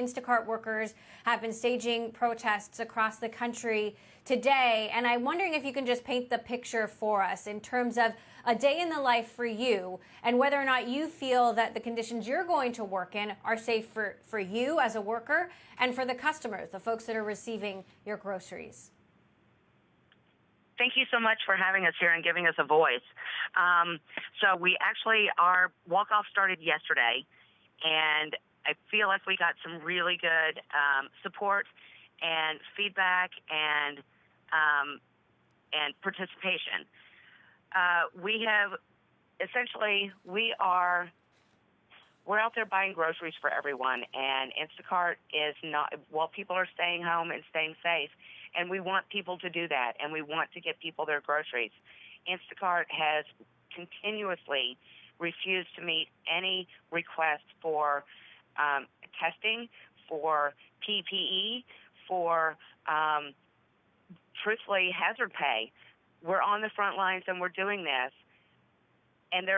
Instacart workers have been staging protests across the country today. And I'm wondering if you can just paint the picture for us in terms of a day in the life for you and whether or not you feel that the conditions you're going to work in are safe for you as a worker and for the customers, the folks that are receiving your groceries. Thank you so much for having us here and giving us a voice. So our walk-off started yesterday, and I feel like we got some really good support and feedback and participation. We're out there buying groceries for everyone, and Instacart is not, while people are staying home and staying safe, and we want people to do that, and we want to get people their groceries. Instacart has continuously refused to meet any request for testing, for PPE, for, truthfully, hazard pay. We're on the front lines and we're doing this, and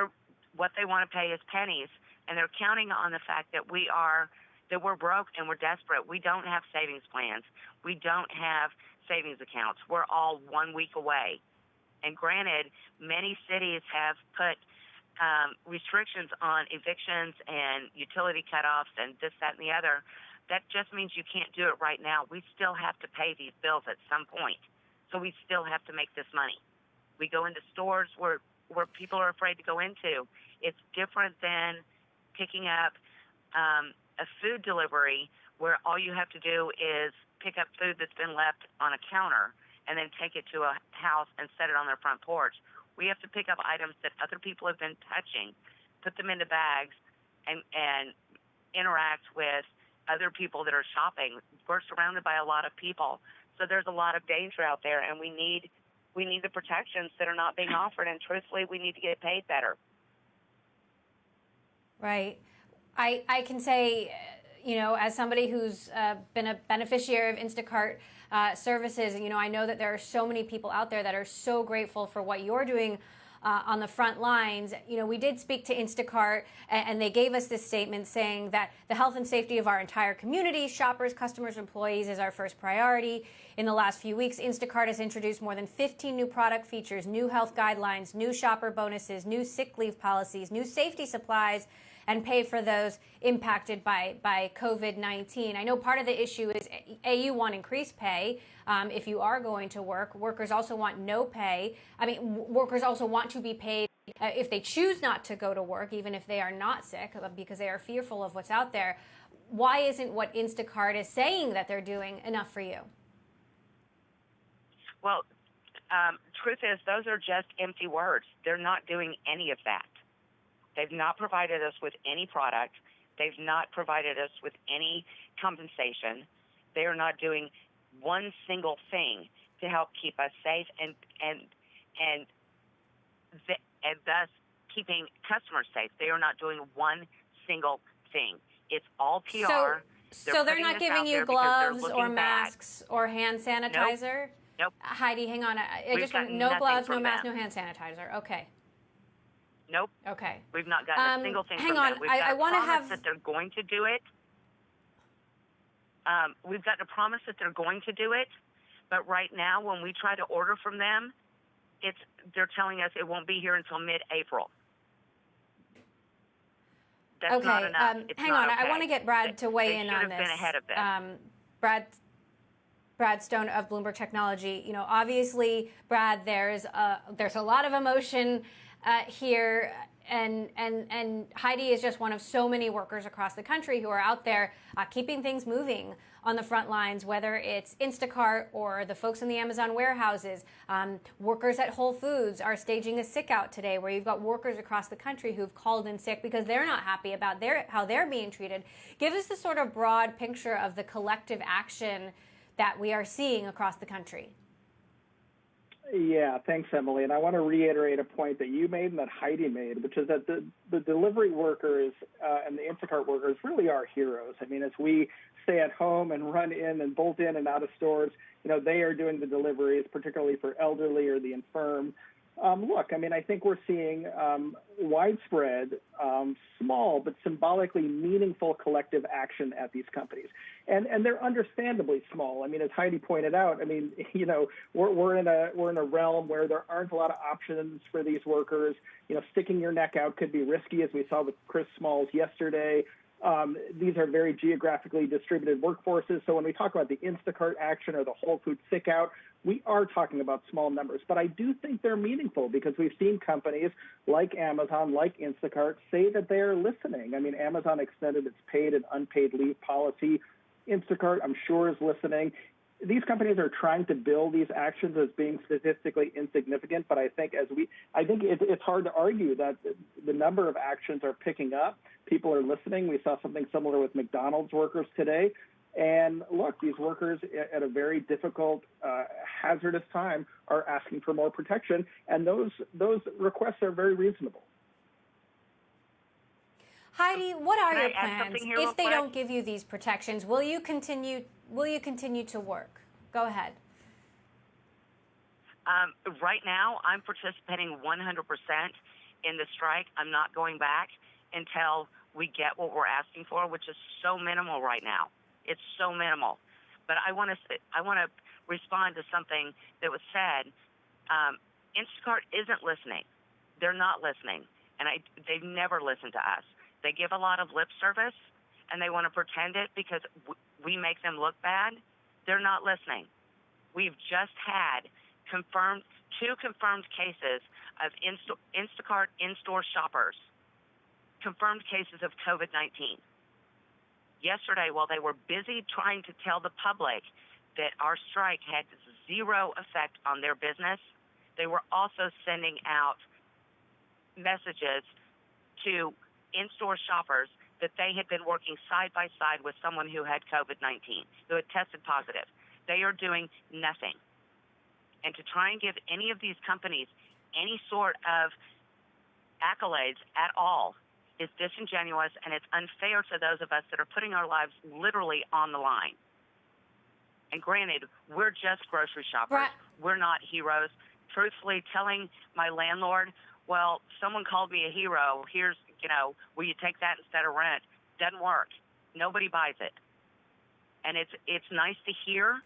what they want to pay is pennies, and they're counting on the fact that we're broke and we're desperate. We don't have savings plans. We don't have savings accounts. We're all 1 week away. And granted, many cities have put restrictions on evictions and utility cutoffs and this, that, and the other. That just means you can't do it right now. We still have to pay these bills at some point. So we still have to make this money. We go into stores where people are afraid to go into. It's different than picking up a food delivery where all you have to do is pick up food that's been left on a counter and then take it to a house and set it on their front porch. We have to pick up items that other people have been touching, put them into bags, and interact with other people that are shopping. We're surrounded by a lot of people, so there's a lot of danger out there, and we need the protections that are not being offered, and truthfully, we need to get paid better. Right. I can say, as somebody who's been a beneficiary of Instacart services, I know that there are so many people out there that are so grateful for what you're doing on the front lines. We did speak to Instacart, and they gave us this statement saying that the health and safety of our entire community, shoppers, customers, employees, is our first priority. In the last few weeks, Instacart has introduced more than 15 new product features, new health guidelines, new shopper bonuses, new sick leave policies, new safety supplies, and pay for those impacted by COVID-19. I know part of the issue is, you want increased pay if you are going to work. Workers also want no pay. Workers also want to be paid if they choose not to go to work, even if they are not sick, because they are fearful of what's out there. Why isn't what Instacart is saying that they're doing enough for you? Well, truth is, those are just empty words. They're not doing any of that. They've not provided us with any product. They've not provided us with any compensation. They are not doing one single thing to help keep us safe and thus keeping customers safe. They are not doing one single thing. It's all PR. So they're not giving you gloves or masks or hand sanitizer? Nope. Heidi, hang on. No gloves, no mask, no hand sanitizer. Okay. Nope. Okay. We've not gotten a single thing from them. Hang on. We've got I want to have that they're going to do it. We've gotten a promise that they're going to do it, but right now, when we try to order from them, they're telling us it won't be here until mid-April. That's okay. Not enough. Hang on. I want to get Brad to weigh in on this. They should have been ahead of this. Brad Stone of Bloomberg Technology. Obviously, Brad, there's a lot of emotion here, and Heidi is just one of so many workers across the country who are out there keeping things moving on the front lines, whether it's Instacart or the folks in the Amazon warehouses. Workers at Whole Foods are staging a sick out today, where you've got workers across the country who've called in sick because they're not happy about how they're being treated. Give us the sort of broad picture of the collective action that we are seeing across the country. Yeah, thanks, Emily. And I want to reiterate a point that you made and that Heidi made, which is that the delivery workers and the Instacart workers really are heroes. As we stay at home and run in and bolt in and out of stores, they are doing the deliveries, particularly for elderly or the infirm. Look, I mean, I think we're seeing widespread, small but symbolically meaningful collective action at these companies, and they're understandably small. I mean, as Heidi pointed out, I mean, you know, we're in a realm where there aren't a lot of options for these workers. You know, sticking your neck out could be risky, as we saw with Chris Smalls yesterday. These are very geographically distributed workforces. So when we talk about the Instacart action or the Whole Foods sick out, we are talking about small numbers. But I do think they're meaningful because we've seen companies like Amazon, like Instacart, say that they are listening. I mean, Amazon extended its paid and unpaid leave policy. Instacart, I'm sure, is listening. These companies are trying to bill these actions as being statistically insignificant, but I think it's hard to argue that the number of actions are picking up. People are listening. We saw something similar with McDonald's workers today. And look, these workers at a very difficult, hazardous time are asking for more protection, and those requests are very reasonable. Heidi, what are your Can I add plans something here if real they quick? don't give you these protections? Will you continue to work? Go ahead. Right now, I'm participating 100% in the strike. I'm not going back until we get what we're asking for, which is so minimal right now. It's so minimal. But I want to respond to something that was said. Instacart isn't listening. They're not listening, and they've never listened to us. They give a lot of lip service, and they want to pretend it because we make them look bad. They're not listening. We've just had two confirmed cases of Instacart in-store shoppers, confirmed cases of COVID-19. Yesterday, while they were busy trying to tell the public that our strike had zero effect on their business, they were also sending out messages to in-store shoppers that they had been working side by side with someone who had COVID-19, who had tested positive. They are doing nothing. And to try and give any of these companies any sort of accolades at all is disingenuous, and it's unfair to those of us that are putting our lives literally on the line. And granted, we're just grocery shoppers. Right. We're not heroes. Truthfully, telling my landlord, well, someone called me a hero, here's, will you take that instead of rent? Doesn't work. Nobody buys it. And it's nice to hear,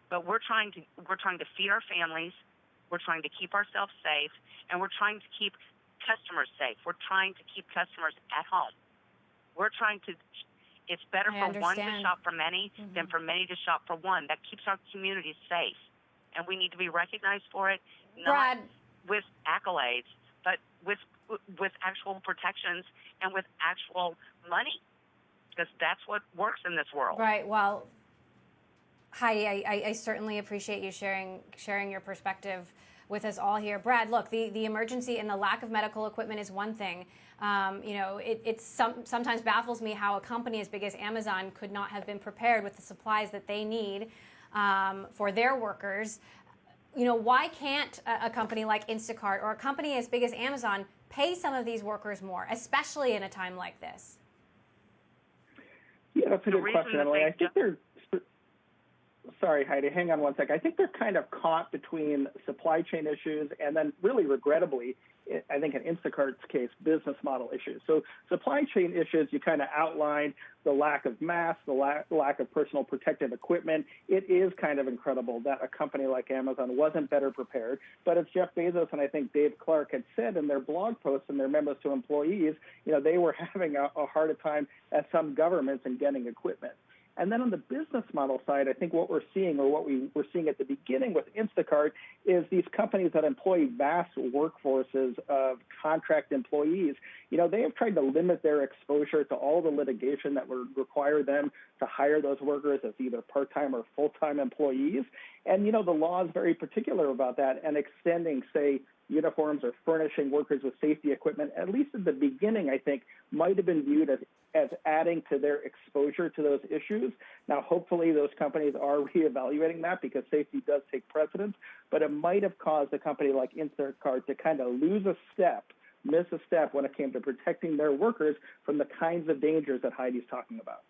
but we're trying to feed our families, we're trying to keep ourselves safe, and we're trying to keep customers safe. We're trying to keep customers at home. It's better for one to shop for many than for many to shop for one. That keeps our communities safe. And we need to be recognized for it, not with accolades, but with actual protections and with actual money, because that's what works in this world. Right. Well, Heidi, I certainly appreciate you sharing your perspective with us all here. Brad, look, the emergency and the lack of medical equipment is one thing. It sometimes baffles me how a company as big as Amazon could not have been prepared with the supplies that they need for their workers. Why can't a company like Instacart or a company as big as Amazon pay some of these workers more, especially in a time like this? Yeah, that's a good question, Emily. I think they're... Sorry, Heidi, hang on one sec. I think they're kind of caught between supply chain issues and then, really regrettably, I think in Instacart's case, business model issues. So supply chain issues, you kind of outlined the lack of masks, the lack of personal protective equipment. It is kind of incredible that a company like Amazon wasn't better prepared. But as Jeff Bezos and I think Dave Clark had said in their blog posts and their memos to employees, they were having a harder time at some governments in getting equipment. And then on the business model side, I think what we're seeing, or what we were seeing at the beginning with Instacart, is these companies that employ vast workforces of contract employees. They have tried to limit their exposure to all the litigation that would require them to hire those workers as either part-time or full-time employees. And, the law is very particular about that, and extending, say, uniforms or furnishing workers with safety equipment, at least at the beginning, I think, might have been viewed as adding to their exposure to those issues. Now, hopefully those companies are reevaluating that because safety does take precedence, but it might have caused a company like Instacart to kind of miss a step when it came to protecting their workers from the kinds of dangers that Heidi's talking about.